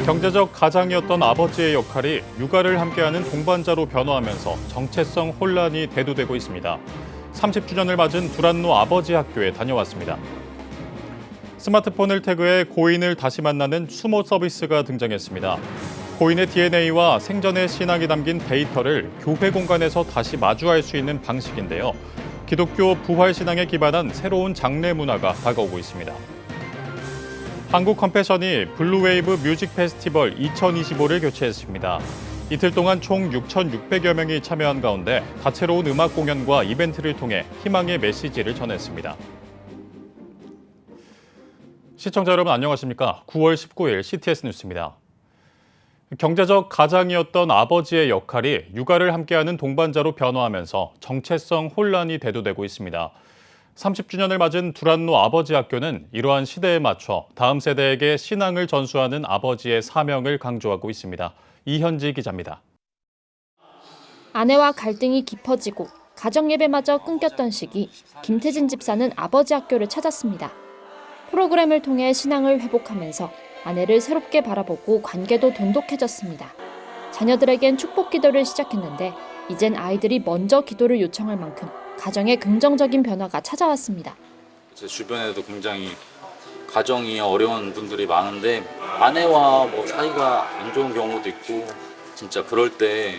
경제적 가장이었던 아버지의 역할이 육아를 함께하는 동반자로 변화하면서 정체성 혼란이 대두되고 있습니다. 30주년을 맞은 두란노 아버지 학교에 다녀왔습니다. 스마트폰을 태그해 고인을 다시 만나는 추모 서비스가 등장했습니다. 고인의 DNA와 생전의 신앙이 담긴 데이터를 교회 공간에서 다시 마주할 수 있는 방식인데요. 기독교 부활신앙에 기반한 새로운 장례 문화가 다가오고 있습니다. 한국 컴패션이 블루웨이브 뮤직 페스티벌 2025를 개최했습니다. 이틀 동안 총 6,600여 명이 참여한 가운데 다채로운 음악 공연과 이벤트를 통해 희망의 메시지를 전했습니다. 시청자 여러분 안녕하십니까? 9월 19일 CTS 뉴스입니다. 경제적 가장이었던 아버지의 역할이 육아를 함께하는 동반자로 변화하면서 정체성 혼란이 대두되고 있습니다. 30주년을 맞은 두란노 아버지 학교는 이러한 시대에 맞춰 다음 세대에게 신앙을 전수하는 아버지의 사명을 강조하고 있습니다. 이현지 기자입니다. 아내와 갈등이 깊어지고 가정예배마저 끊겼던 시기, 김태진 집사는 아버지 학교를 찾았습니다. 프로그램을 통해 신앙을 회복하면서 아내를 새롭게 바라보고 관계도 돈독해졌습니다. 자녀들에겐 축복 기도를 시작했는데 이젠 아이들이 먼저 기도를 요청할 만큼 가정에 긍정적인 변화가 찾아왔습니다. 제 주변에도 굉장히 가정이 어려운 분들이 많은데 아내와 사이가 안 좋은 경우도 있고 진짜 그럴 때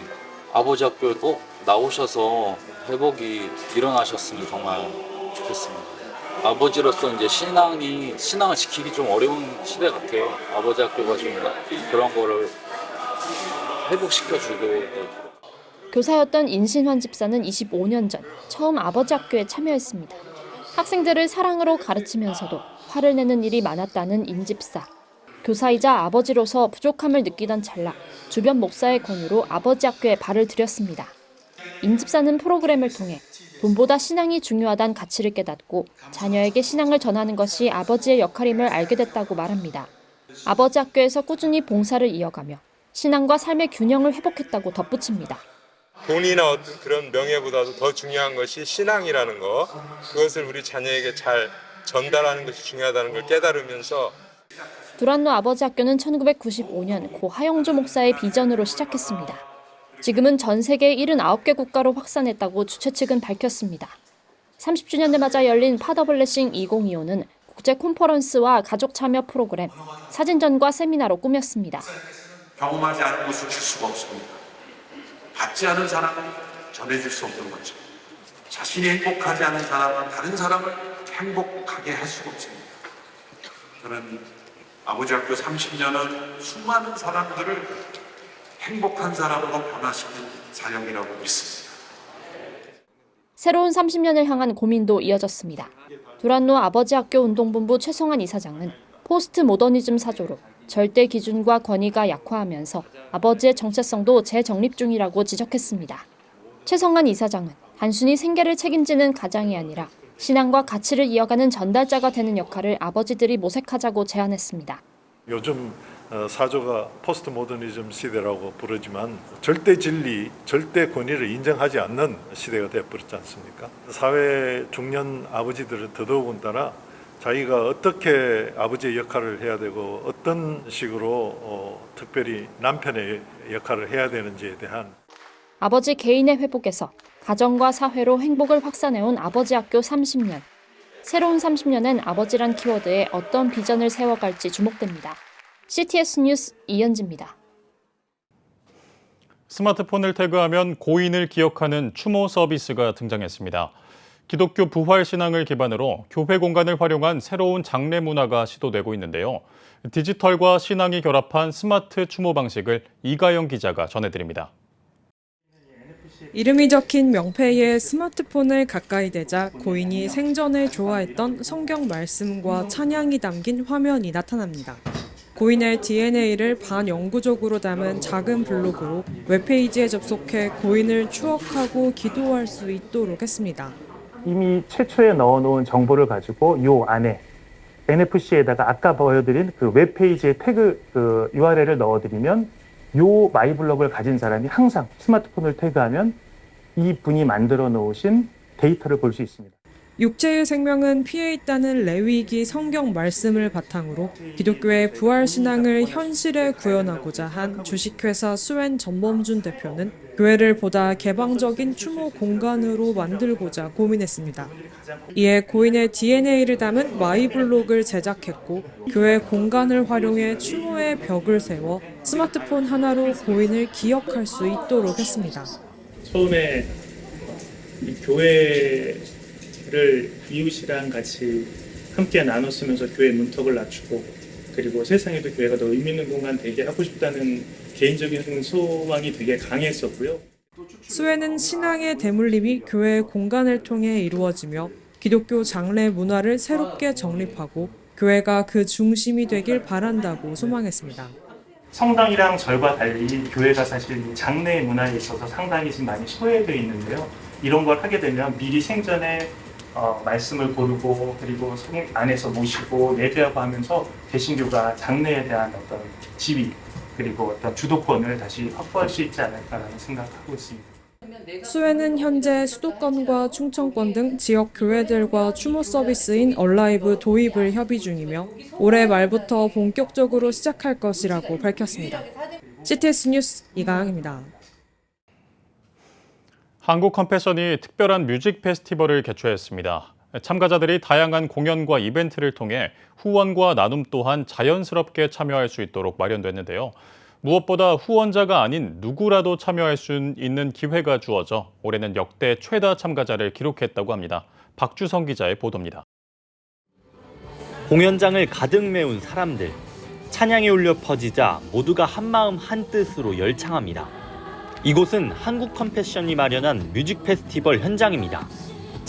아버지 학교에 꼭 나오셔서 회복이 일어나셨으면 정말 좋겠습니다. 아버지로서 이제 신앙을 지키기 좀 어려운 시대 같아요. 아버지 학교가 좀 그런 거를 회복시켜주고. 교사였던 인신환 집사는 25년 전 처음 아버지 학교에 참여했습니다. 학생들을 사랑으로 가르치면서도 화를 내는 일이 많았다는 인 집사. 교사이자 아버지로서 부족함을 느끼던 찰나 주변 목사의 권유로 아버지 학교에 발을 들였습니다. 인 집사는 프로그램을 통해 돈보다 신앙이 중요하다는 가치를 깨닫고 자녀에게 신앙을 전하는 것이 아버지의 역할임을 알게 됐다고 말합니다. 아버지 학교에서 꾸준히 봉사를 이어가며 신앙과 삶의 균형을 회복했다고 덧붙입니다. 돈이나 어떤 그런 명예보다도 더 중요한 것이 신앙이라는 거, 그것을 우리 자녀에게 잘 전달하는 것이 중요하다는 걸 깨달으면서 두란노 아버지 학교는 1995년 고 하영조 목사의 비전으로 시작했습니다. 지금은 전 세계 79개 국가로 확산했다고 주최 측은 밝혔습니다. 30주년을 맞아 열린 파더 블레싱 2025는 국제 콘퍼런스와 가족 참여 프로그램, 사진전과 세미나로 꾸몄습니다. 경험하지 않은 것을 줄 수가 없습니다. 받지 않은 사람은 전해줄 수 없는 거죠. 자신이 행복하지 않은 사람은 다른 사람을 행복하게 할 수가 없습니다. 저는 아버지 학교 30년은 수많은 사람들을 행복한 사람으로 변화시키는 사역이라고 믿습니다. 새로운 30년을 향한 고민도 이어졌습니다. 두란노 아버지 학교 운동본부 최성환 이사장은 포스트 모더니즘 사조로 절대 기준과 권위가 약화하면서 아버지의 정체성도 재정립 중이라고 지적했습니다. 최성환 이사장은 단순히 생계를 책임지는 가장이 아니라 신앙과 가치를 이어가는 전달자가 되는 역할을 아버지들이 모색하자고 제안했습니다. 요즘 사조가 포스트 모더니즘 시대라고 부르지만 절대 진리, 절대 권위를 인정하지 않는 시대가 되어버렸지 않습니까? 사회 중년 아버지들은 더더군다나 자기가 어떻게 아버지의 역할을 해야 되고 어떤 식으로 특별히 남편의 역할을 해야 되는지에 대한 아버지 개인의 회복에서 가정과 사회로 행복을 확산해온 아버지 학교 30년. 새로운 30년엔 아버지란 키워드에 어떤 비전을 세워갈지 주목됩니다. CTS 뉴스 이현지입니다. 스마트폰을 태그하면 고인을 기억하는 추모 서비스가 등장했습니다. 기독교 부활신앙을 기반으로 교회 공간을 활용한 새로운 장례 문화가 시도되고 있는데요. 디지털과 신앙이 결합한 스마트 추모 방식을 이가영 기자가 전해드립니다. 이름이 적힌 명패에 스마트폰을 가까이 대자 고인이 생전에 좋아했던 성경 말씀과 찬양이 담긴 화면이 나타납니다. 고인의 DNA를 반영구적으로 담은 작은 블로그로 웹페이지에 접속해 고인을 추억하고 기도할 수 있도록 했습니다. 이미 최초에 넣어놓은 정보를 가지고 요 안에 NFC에다가 아까 보여드린 그 웹페이지의 태그 URL을 넣어드리면 요 마이블로그를 가진 사람이 항상 스마트폰을 태그하면 이 분이 만들어 놓으신 데이터를 볼 수 있습니다. 육체의 생명은 피해 있다는 레위기 성경 말씀을 바탕으로 기독교의 부활 신앙을 현실에 구현하고자 한 주식회사 스웬 전범준 대표는 교회를 보다 개방적인 추모 공간으로 만들고자 고민했습니다. 이에 고인의 DNA를 담은 마이블록을 제작했고 교회 공간을 활용해 추모의 벽을 세워 스마트폰 하나로 고인을 기억할 수 있도록 했습니다. 처음에 이 교회를 이웃이랑 같이 함께 나눠 쓰면서 교회 문턱을 낮추고 그리고 세상에도 교회가 더 의미 있는 공간 되게 하고 싶다는 개인적인 소망이 되게 강했었고요. 스웨는 신앙의 대물림이 교회의 공간을 통해 이루어지며 기독교 장래 문화를 새롭게 정립하고 교회가 그 중심이 되길 바란다고 소망했습니다. 성당이랑 절과 달리 교회가 사실 장래의 문화에 있어서 상당히 지금 많이 소외되어 있는데요. 이런 걸 하게 되면 미리 생전에 말씀을 고르고 그리고 성 안에서 모시고 예배하고 하면서 개신교가 장래에 대한 어떤 지위 그리고 어떤 주도권을 다시 확보할 수 있지 않을까라는 생각하고 있습니다. 스웨는 현재 수도권과 충청권 등 지역 교회들과 추모 서비스인 얼라이브 도입을 협의 중이며 올해 말부터 본격적으로 시작할 것이라고 밝혔습니다. CTS 뉴스 이가영입니다. 한국 컴패션이 특별한 뮤직 페스티벌을 개최했습니다. 참가자들이 다양한 공연과 이벤트를 통해 후원과 나눔 또한 자연스럽게 참여할 수 있도록 마련됐는데요. 무엇보다 후원자가 아닌 누구라도 참여할 수 있는 기회가 주어져 올해는 역대 최다 참가자를 기록했다고 합니다. 박주성 기자의 보도입니다. 공연장을 가득 메운 사람들. 찬양이 울려 퍼지자 모두가 한마음 한뜻으로 열창합니다. 이곳은 한국 컴패션이 마련한 뮤직 페스티벌 현장입니다.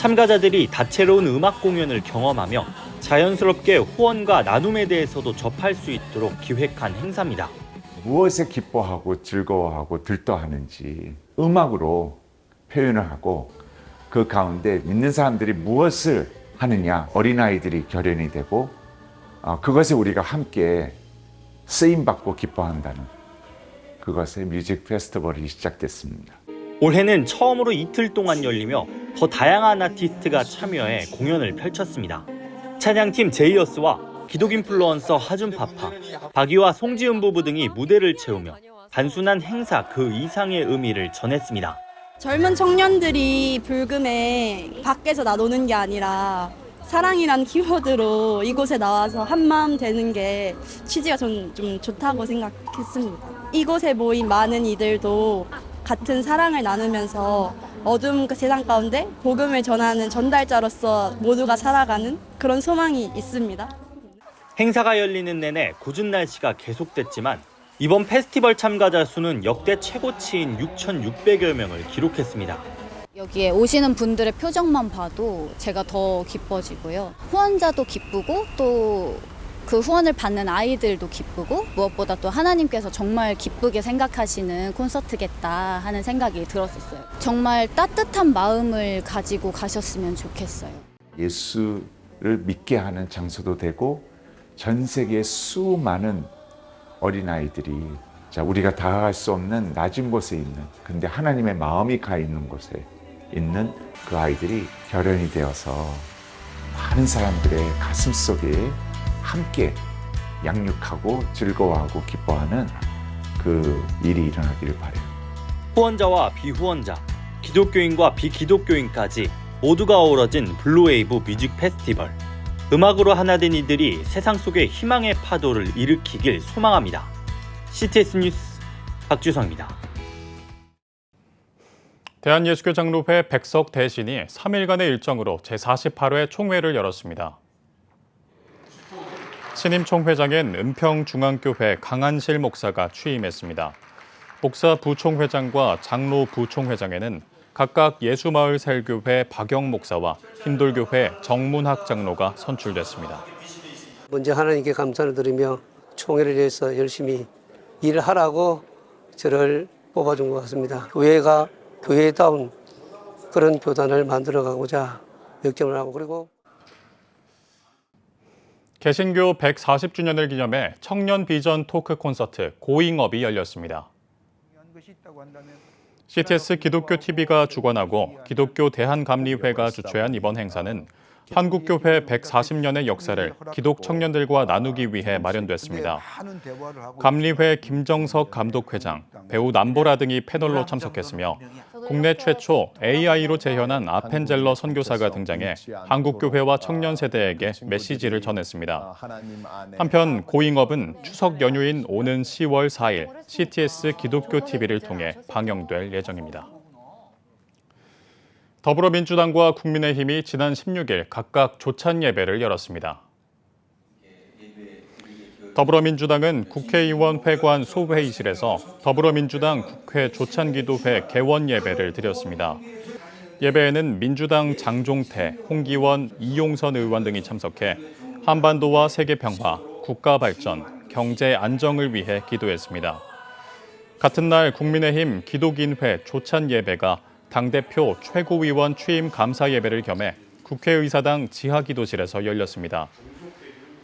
참가자들이 다채로운 음악 공연을 경험하며 자연스럽게 후원과 나눔에 대해서도 접할 수 있도록 기획한 행사입니다. 무엇에 기뻐하고 즐거워하고 들떠하는지 음악으로 표현을 하고 그 가운데 믿는 사람들이 무엇을 하느냐 어린아이들이 결연이 되고 그것에 우리가 함께 쓰임받고 기뻐한다는 그것의 뮤직 페스티벌이 시작됐습니다. 올해는 처음으로 이틀 동안 열리며 더 다양한 아티스트가 참여해 공연을 펼쳤습니다. 찬양팀 제이어스와 기독 인플루언서 하준파파, 박이와 송지은 부부 등이 무대를 채우며 단순한 행사 그 이상의 의미를 전했습니다. 젊은 청년들이 불금에 밖에서 노는 게 아니라 사랑이란 키워드로 이곳에 나와서 한마음 되는 게 취지가 좀 좋다고 생각했습니다. 이곳에 모인 많은 이들도 같은 사랑을 나누면서 어두운 그 세상 가운데 복음을 전하는 전달자로서 모두가 살아가는 그런 소망이 있습니다. 행사가 열리는 내내 궂은 날씨가 계속됐지만 이번 페스티벌 참가자 수는 역대 최고치인 6,600여 명을 기록했습니다. 여기에 오시는 분들의 표정만 봐도 제가 더 기뻐지고요. 후원자도 기쁘고 또 그 후원을 받는 아이들도 기쁘고 무엇보다 또 하나님께서 정말 기쁘게 생각하시는 콘서트겠다 하는 생각이 들었었어요. 정말 따뜻한 마음을 가지고 가셨으면 좋겠어요. 예수를 믿게 하는 장소도 되고 전 세계 수많은 어린아이들이 우리가 다가갈 수 없는 낮은 곳에 있는 근데 하나님의 마음이 가 있는 곳에 있는 그 아이들이 결연이 되어서 많은 사람들의 가슴 속에 함께 양육하고 즐거워하고 기뻐하는 그 일이 일어나기를 바라요. 후원자와 비후원자, 기독교인과 비기독교인까지 모두가 어우러진 블루웨이브 뮤직 페스티벌. 음악으로 하나 된 이들이 세상 속에 희망의 파도를 일으키길 소망합니다. CTS 뉴스 박주성입니다. 대한예수교장로회 백석 대신이 3일간의 일정으로 제48회 총회를 열었습니다. 신임 총회장엔 은평중앙교회 강한실 목사가 취임했습니다. 목사 부총회장과 장로 부총회장에는 각각 예수마을셀교회 박영 목사와 힘돌교회 정문학 장로가 선출됐습니다. 먼저 하나님께 감사를 드리며 총회를 위해서 열심히 일을 하라고 저를 뽑아준 것 같습니다. 교회가 교회다운 그런 교단을 만들어가고자 역정을 하고 그리고 개신교 140주년을 기념해 청년 비전 토크 콘서트 고잉업이 열렸습니다. CTS 기독교 TV가 주관하고 기독교 대한감리회가 주최한 이번 행사는 한국교회 140년의 역사를 기독 청년들과 나누기 위해 마련됐습니다. 감리회 김정석 감독회장, 배우 남보라 등이 패널로 참석했으며 국내 최초 AI로 재현한 아펜젤러 선교사가 등장해 한국교회와 청년 세대에게 메시지를 전했습니다. 한편 고잉업은 추석 연휴인 오는 10월 4일 CTS 기독교 TV를 통해 방영될 예정입니다. 더불어민주당과 국민의힘이 지난 16일 각각 조찬 예배를 열었습니다. 더불어민주당은 국회의원 회관 소회의실에서 더불어민주당 국회 조찬기도회 개원 예배를 드렸습니다. 예배에는 민주당 장종태, 홍기원, 이용선 의원 등이 참석해 한반도와 세계 평화, 국가 발전, 경제 안정을 위해 기도했습니다. 같은 날 국민의힘 기독인회 조찬 예배가 당대표 최고위원 취임 감사 예배를 겸해 국회의사당 지하기도실에서 열렸습니다.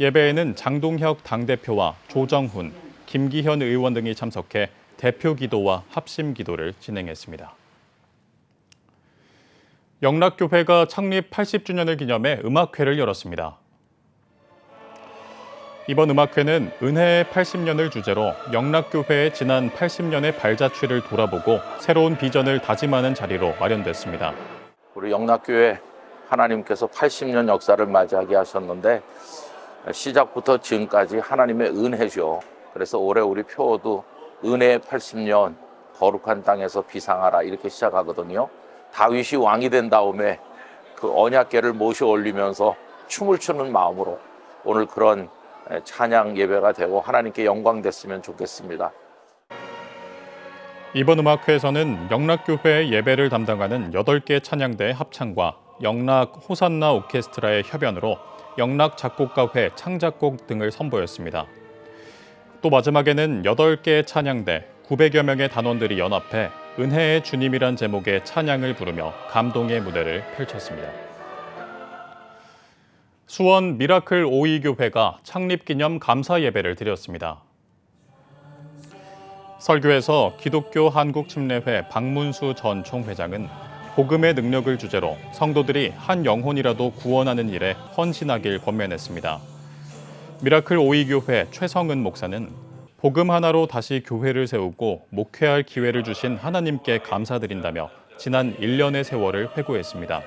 예배에는 장동혁 당대표와 조정훈, 김기현 의원 등이 참석해 대표 기도와 합심 기도를 진행했습니다. 영락교회가 창립 80주년을 기념해 음악회를 열었습니다. 이번 음악회는 은혜의 80년을 주제로 영락교회의 지난 80년의 발자취를 돌아보고 새로운 비전을 다짐하는 자리로 마련됐습니다. 우리 영락교회 하나님께서 80년 역사를 맞이하게 하셨는데 시작부터 지금까지 하나님의 은혜죠. 그래서 올해 우리 표어도 은혜의 80년 거룩한 땅에서 비상하라 이렇게 시작하거든요. 다윗이 왕이 된 다음에 그 언약궤를 모셔 올리면서 춤을 추는 마음으로 오늘 그런 찬양 예배가 되고 하나님께 영광 됐으면 좋겠습니다. 이번 음악회에서는 영락교회의 예배를 담당하는 8개 찬양대 합창과 영락 호산나 오케스트라의 협연으로 영락 작곡가회 창작곡 등을 선보였습니다. 또 마지막에는 8개 찬양대 900여 명의 단원들이 연합해 은혜의 주님이란 제목의 찬양을 부르며 감동의 무대를 펼쳤습니다. 수원 미라클 오이교회가 창립기념 감사 예배를 드렸습니다. 설교에서 기독교 한국침례회 박문수 전 총회장은 복음의 능력을 주제로 성도들이 한 영혼이라도 구원하는 일에 헌신하길 권면했습니다. 미라클 오이교회 최성은 목사는 복음 하나로 다시 교회를 세우고 목회할 기회를 주신 하나님께 감사드린다며 지난 1년의 세월을 회고했습니다.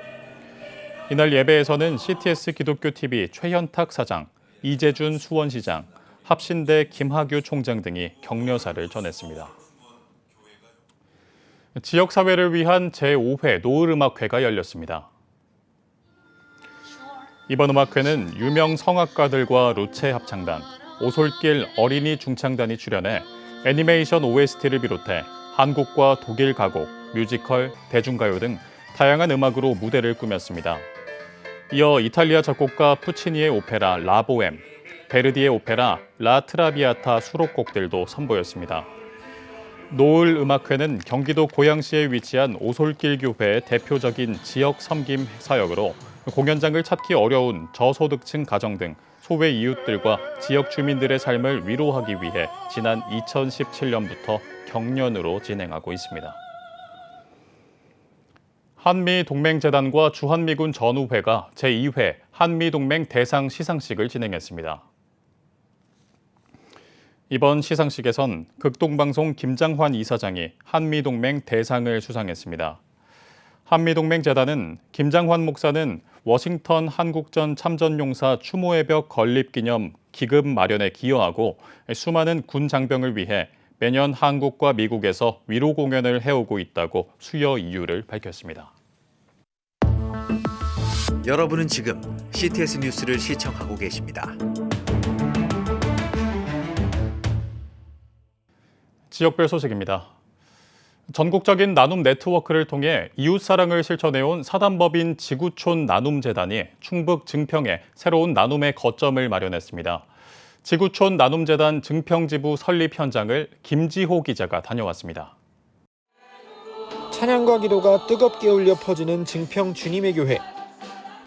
이날 예배에서는 CTS 기독교TV 최현탁 사장, 이재준 수원시장, 합신대 김하규 총장 등이 격려사를 전했습니다. 지역사회를 위한 제5회 노을음악회가 열렸습니다. 이번 음악회는 유명 성악가들과 루체 합창단, 오솔길 어린이 중창단이 출연해 애니메이션 OST를 비롯해 한국과 독일 가곡, 뮤지컬, 대중가요 등 다양한 음악으로 무대를 꾸몄습니다. 이어 이탈리아 작곡가 푸치니의 오페라 라보엠, 베르디의 오페라 라 트라비아타 수록곡들도 선보였습니다. 노을 음악회는 경기도 고양시에 위치한 오솔길 교회의 대표적인 지역 섬김 사역으로 공연장을 찾기 어려운 저소득층 가정 등 소외 이웃들과 지역 주민들의 삶을 위로하기 위해 지난 2017년부터 경연으로 진행하고 있습니다. 한미동맹재단과 주한미군 전우회가 제2회 한미동맹 대상 시상식을 진행했습니다. 이번 시상식에선 극동방송 김장환 이사장이 한미동맹 대상을 수상했습니다. 한미동맹재단은 김장환 목사는 워싱턴 한국전 참전용사 추모의 벽 건립 기념 기금 마련에 기여하고 수많은 군 장병을 위해 매년 한국과 미국에서 위로 공연을 해오고 있다고 수여 이유를 밝혔습니다. 여러분은 지금 CTS 뉴스를 시청하고 계십니다. 지역별 소식입니다. 전국적인 나눔 네트워크를 통해 이웃사랑을 실천해온 사단법인 지구촌 나눔재단이 충북 증평에 새로운 나눔의 거점을 마련했습니다. 지구촌 나눔재단 증평지부 설립 현장을 김지호 기자가 다녀왔습니다. 찬양과 기도가 뜨겁게 울려 퍼지는 증평 주님의 교회.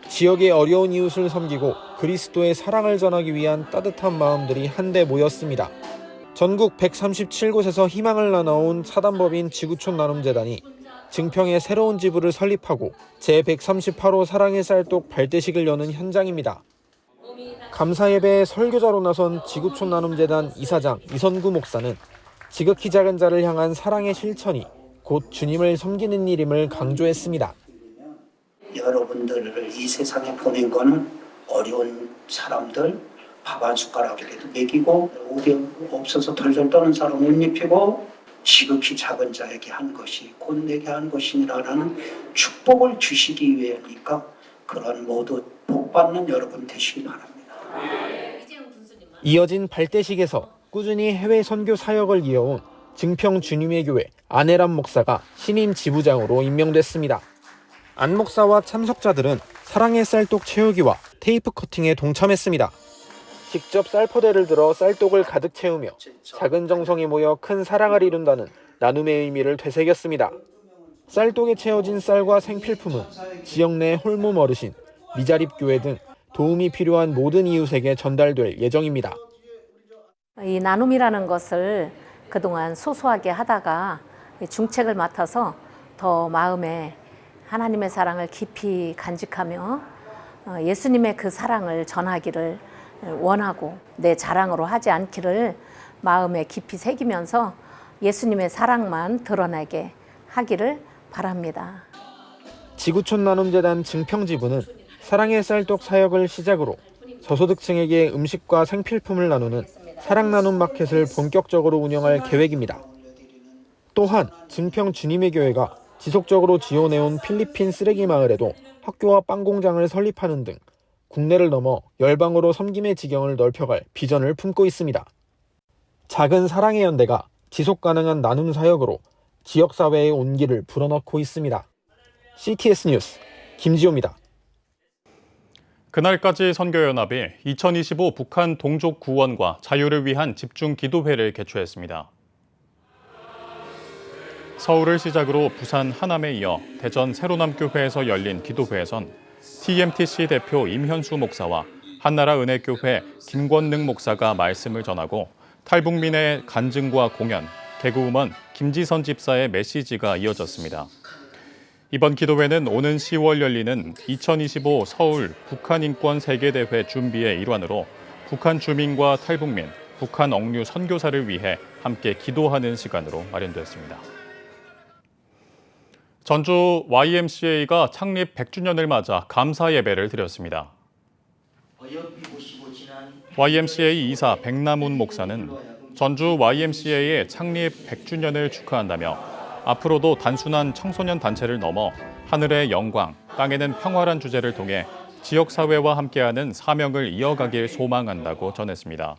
지역의 어려운 이웃을 섬기고 그리스도의 사랑을 전하기 위한 따뜻한 마음들이 한데 모였습니다. 전국 137곳에서 희망을 나눠온 사단법인 지구촌 나눔재단이 증평에 새로운 지부를 설립하고 제138호 사랑의 쌀독 발대식을 여는 현장입니다. 감사예배에 설교자로 나선 지구촌 나눔재단 이사장 이선구 목사는 지극히 작은 자를 향한 사랑의 실천이 곧 주님을 섬기는 일임을 강조했습니다. 여러분들을 이 세상에 보낸 거는 어려운 사람들, 밥 한 숟가락이라도 먹이고 우리 없어서 덜덜 떠는 사람 옷 입히고 지극히 작은 자에게 한 것이 곧 내게 한 것이니라는 축복을 주시기 위해니까 그런 모두 복받는 여러분 되시기 바랍니다. 이어진 발대식에서 꾸준히 해외 선교 사역을 이어온 증평 주님의 교회 안혜람 목사가 신임 지부장으로 임명됐습니다. 안 목사와 참석자들은 사랑의 쌀독 채우기와 테이프 커팅에 동참했습니다. 직접 쌀포대를 들어 쌀독을 가득 채우며 작은 정성이 모여 큰 사랑을 이룬다는 나눔의 의미를 되새겼습니다. 쌀독에 채워진 쌀과 생필품은 지역 내 홀몸 어르신, 미자립교회 등 도움이 필요한 모든 이웃에게 전달될 예정입니다. 이 나눔이라는 것을 그동안 소소하게 하다가 중책을 맡아서 더 마음에 하나님의 사랑을 깊이 간직하며 예수님의 그 사랑을 전하기를 원하고 내 자랑으로 하지 않기를 마음에 깊이 새기면서 예수님의 사랑만 드러나게 하기를 바랍니다. 지구촌 나눔재단 증평지부는 사랑의 쌀독 사역을 시작으로 저소득층에게 음식과 생필품을 나누는 사랑 나눔 마켓을 본격적으로 운영할 계획입니다. 또한 증평 주님의 교회가 지속적으로 지원해온 필리핀 쓰레기 마을에도 학교와 빵 공장을 설립하는 등 국내를 넘어 열방으로 섬김의 지경을 넓혀갈 비전을 품고 있습니다. 작은 사랑의 연대가 지속 가능한 나눔 사역으로 지역사회의 온기를 불어넣고 있습니다. CTS 뉴스 김지호입니다. 그날까지 선교연합이 2025 북한 동족 구원과 자유를 위한 집중 기도회를 개최했습니다. 서울을 시작으로 부산 하남에 이어 대전 세로남교회에서 열린 기도회에선 TMTC 대표 임현수 목사와 한나라 은혜교회 김권능 목사가 말씀을 전하고 탈북민의 간증과 공연, 개그우먼 김지선 집사의 메시지가 이어졌습니다. 이번 기도회는 오는 10월 열리는 2025 서울 북한인권 세계대회 준비의 일환으로 북한 주민과 탈북민, 북한 억류 선교사를 위해 함께 기도하는 시간으로 마련됐습니다. 전주 YMCA가 창립 100주년을 맞아 감사 예배를 드렸습니다. YMCA 이사 백남훈 목사는 전주 YMCA의 창립 100주년을 축하한다며 앞으로도 단순한 청소년 단체를 넘어 하늘의 영광, 땅에는 평화란 주제를 통해 지역사회와 함께하는 사명을 이어가길 소망한다고 전했습니다.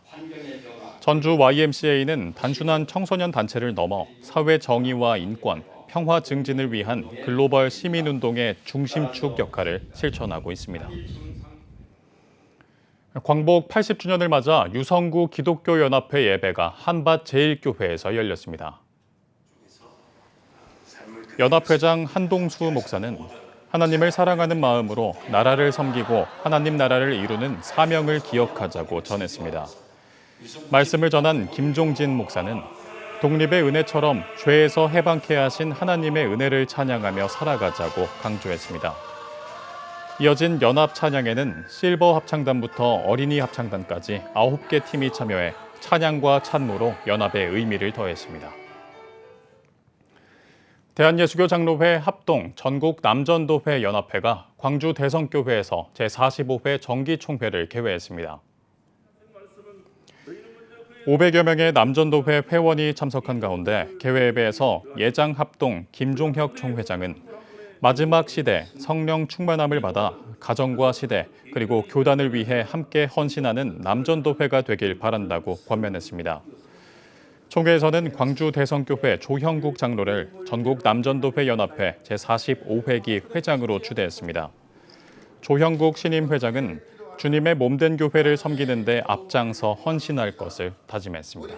전주 YMCA는 단순한 청소년 단체를 넘어 사회 정의와 인권, 평화 증진을 위한 글로벌 시민운동의 중심축 역할을 실천하고 있습니다. 광복 80주년을 맞아 유성구 기독교연합회 예배가 한밭제일교회에서 열렸습니다. 연합회장 한동수 목사는 하나님을 사랑하는 마음으로 나라를 섬기고 하나님 나라를 이루는 사명을 기억하자고 전했습니다. 말씀을 전한 김종진 목사는 독립의 은혜처럼 죄에서 해방케 하신 하나님의 은혜를 찬양하며 살아가자고 강조했습니다. 이어진 연합 찬양에는 실버 합창단부터 어린이 합창단까지 9개 팀이 참여해 찬양과 찬무로 연합의 의미를 더했습니다. 대한예수교 장로회 합동 전국 남전도회 연합회가 광주 대성교회에서 제45회 정기총회를 개회했습니다. 500여 명의 남전도회 회원이 참석한 가운데 개회 예배에서 예장 합동 김종혁 총회장은 마지막 시대 성령 충만함을 받아 가정과 시대 그리고 교단을 위해 함께 헌신하는 남전도회가 되길 바란다고 권면했습니다. 총회에서는 광주 대성교회 조형국 장로를 전국 남전도회 연합회 제45회기 회장으로 추대했습니다. 조형국 신임 회장은 주님의 몸된 교회를 섬기는 데 앞장서 헌신할 것을 다짐했습니다.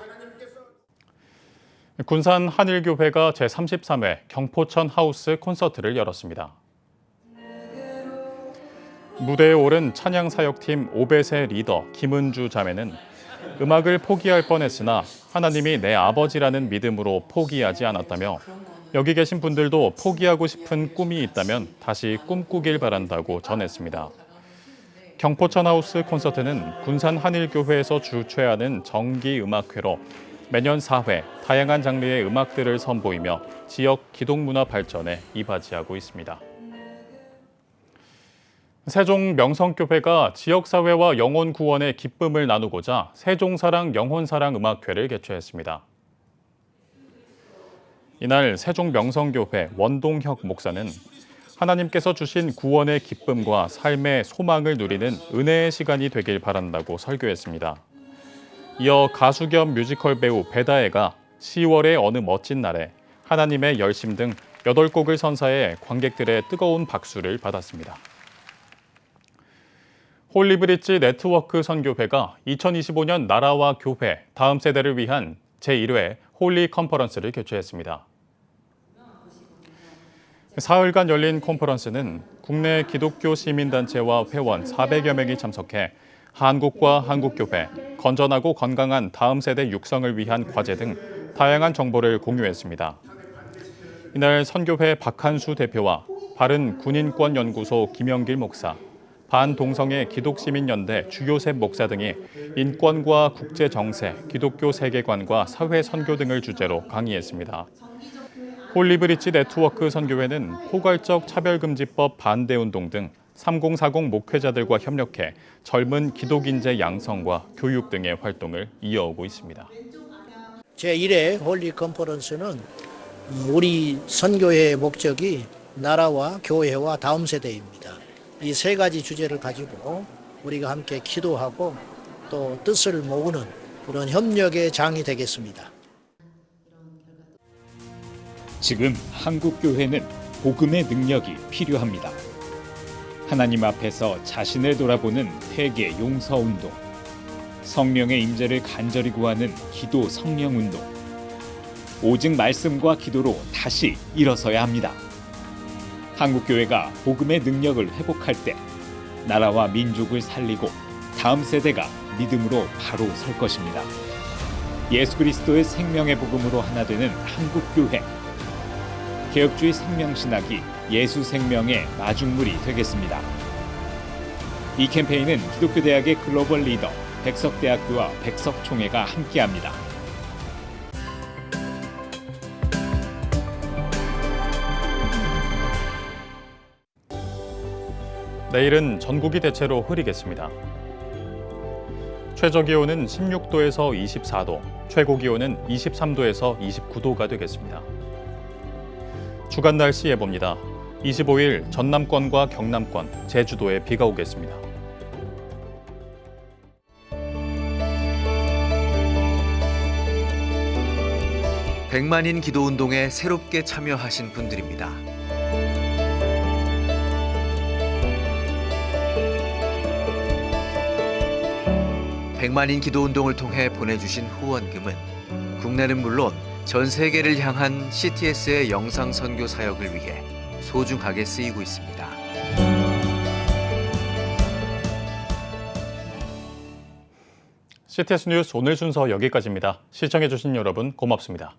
군산 한일교회가 제33회 경포천 하우스 콘서트를 열었습니다. 무대에 오른 찬양사역팀 오벳의 리더 김은주 자매는 음악을 포기할 뻔했으나 하나님이 내 아버지라는 믿음으로 포기하지 않았다며 여기 계신 분들도 포기하고 싶은 꿈이 있다면 다시 꿈꾸길 바란다고 전했습니다. 경포천 하우스 콘서트는 군산 한일교회에서 주최하는 정기음악회로 매년 4회 다양한 장르의 음악들을 선보이며 지역 기독문화 발전에 이바지하고 있습니다. 세종 명성교회가 지역사회와 영혼 구원의 기쁨을 나누고자 세종사랑 영혼사랑 음악회를 개최했습니다. 이날 세종 명성교회 원동혁 목사는 하나님께서 주신 구원의 기쁨과 삶의 소망을 누리는 은혜의 시간이 되길 바란다고 설교했습니다. 이어 가수 겸 뮤지컬 배우 배다혜가 10월의 어느 멋진 날에 하나님의 열심 등 8곡을 선사해 관객들의 뜨거운 박수를 받았습니다. 홀리브릿지 네트워크 선교회가 2025년 나라와 교회, 다음 세대를 위한 제1회 홀리 컨퍼런스를 개최했습니다. 사흘간 열린 컨퍼런스는 국내 기독교 시민단체와 회원 400여 명이 참석해 한국과 한국교회, 건전하고 건강한 다음 세대 육성을 위한 과제 등 다양한 정보를 공유했습니다. 이날 선교회 박한수 대표와 바른 군인권연구소 김영길 목사, 반동성애 기독시민연대 주요셉 목사 등이 인권과 국제정세, 기독교 세계관과 사회 선교 등을 주제로 강의했습니다. 홀리브릿지 네트워크 선교회는 포괄적 차별금지법 반대운동 등 3040 목회자들과 협력해 젊은 기독인재 양성과 교육 등의 활동을 이어오고 있습니다. 제1회 홀리 컨퍼런스는 우리 선교회의 목적이 나라와 교회와 다음 세대입니다. 이 세 가지 주제를 가지고 우리가 함께 기도하고 또 뜻을 모으는 그런 협력의 장이 되겠습니다. 지금 한국교회는 복음의 능력이 필요합니다. 하나님 앞에서 자신을 돌아보는 회개 용서운동, 성령의 임재를 간절히 구하는 기도 성령운동, 오직 말씀과 기도로 다시 일어서야 합니다. 한국교회가 복음의 능력을 회복할 때 나라와 민족을 살리고 다음 세대가 믿음으로 바로 설 것입니다. 예수 그리스도의 생명의 복음으로 하나 되는 한국교회. 개혁주의 생명신학이 예수 생명의 마중물이 되겠습니다. 이 캠페인은 기독교대학의 글로벌 리더 백석대학교와 백석총회가 함께합니다. 내일은 전국이 대체로 흐리겠습니다. 최저기온은 16도에서 24도, 최고기온은 23도에서 29도가 되겠습니다. 주간 날씨 예보입니다. 25일 전남권과 경남권, 제주도에 비가 오겠습니다. 백만인 기도운동에 새롭게 참여하신 분들입니다. 백만인 기도운동을 통해 보내주신 후원금은 국내는 물론 전 세계를 향한 CTS의 영상 선교 사역을 위해 소중하게 쓰이고 있습니다. CTS 뉴스 오늘 순서 여기까지입니다. 시청해주신 여러분 고맙습니다.